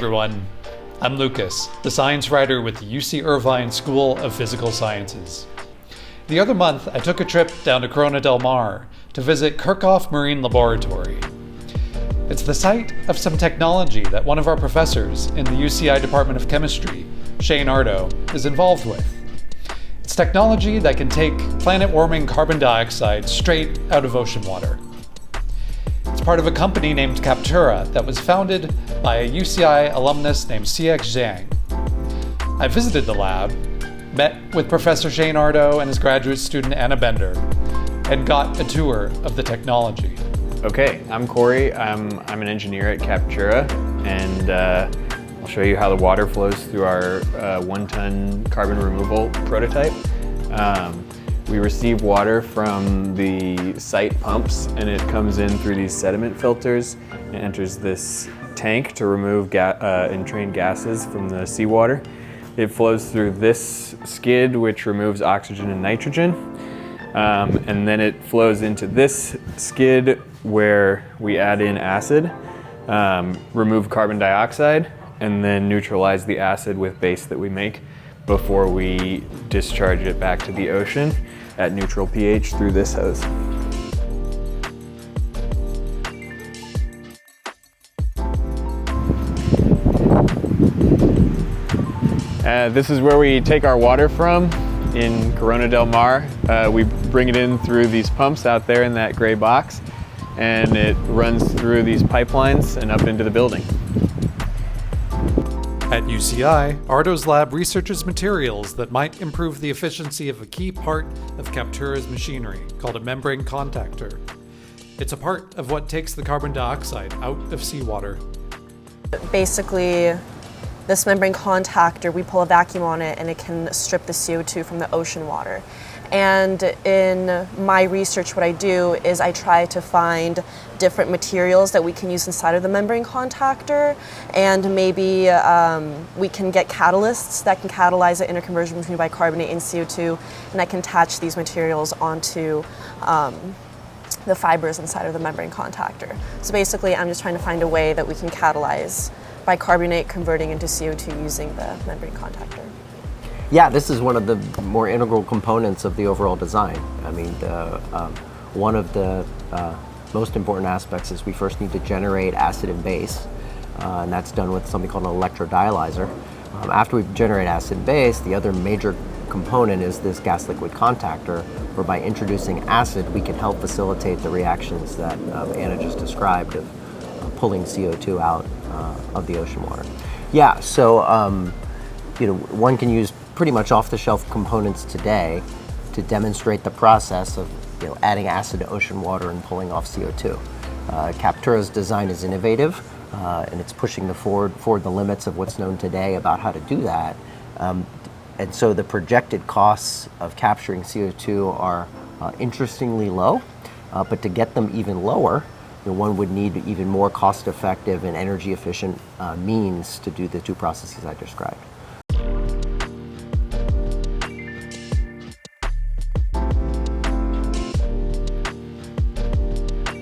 everyone. I'm Lucas, the science writer with the UC Irvine School of Physical Sciences. The other month, I took a trip down to Corona del Mar to visit Kirchhoff Marine Laboratory. It's the site of some technology that one of our professors in the UCI Department of Chemistry, Shane Ardo, is involved with. It's technology that can take planet-warming carbon dioxide straight out of ocean water. It's part of a company named Captura that was founded by a UCI alumnus named CX Xiang. I visited the lab, met with Professor Shane Ardo and his graduate student Anna Bender, and got a tour of the technology. Okay, I'm Corey. I'm an engineer at Captura, and I'll show you how the water flows through our 1-ton carbon removal prototype. We receive water from the site pumps, and it comes in through these sediment filters and enters this tank to remove entrained gases from the seawater. It flows through this skid, which removes oxygen and nitrogen, and then it flows into this skid where we add in acid, remove carbon dioxide, and then neutralize the acid with base that we make before we discharge it back to the ocean at neutral pH through this hose. This is where we take our water from in Corona del Mar. We bring it in through these pumps out there in that gray box, and it runs through these pipelines and up into the building. At UCI, Ardo's lab researches materials that might improve the efficiency of a key part of Captura's machinery, called a membrane contactor. It's a part of what takes the carbon dioxide out of seawater. Basically, this membrane contactor, we pull a vacuum on it and it can strip the CO2 from the ocean water. And in my research, what I do is I try to find different materials that we can use inside of the membrane contactor, and maybe we can get catalysts that can catalyze the interconversion between bicarbonate and CO2, and I can attach these materials onto the fibers inside of the membrane contactor. So basically, I'm just trying to find a way that we can catalyze bicarbonate converting into CO2 using the membrane contactor. Yeah, this is one of the more integral components of the overall design. I mean, one of the most important aspects is we first need to generate acid and base, and that's done with something called an electrodialyzer. After we generate acid and base, the other major component is this gas-liquid contactor, where by introducing acid, we can help facilitate the reactions that Anna just described of pulling CO2 out of the ocean water. Yeah, so one can use pretty much off-the-shelf components today to demonstrate the process of adding acid to ocean water and pulling off CO2. Captura's design is innovative, and it's pushing forward the limits of what's known today about how to do that. And so the projected costs of capturing CO2 are interestingly low, but to get them even lower, one would need even more cost-effective and energy-efficient means to do the two processes I described.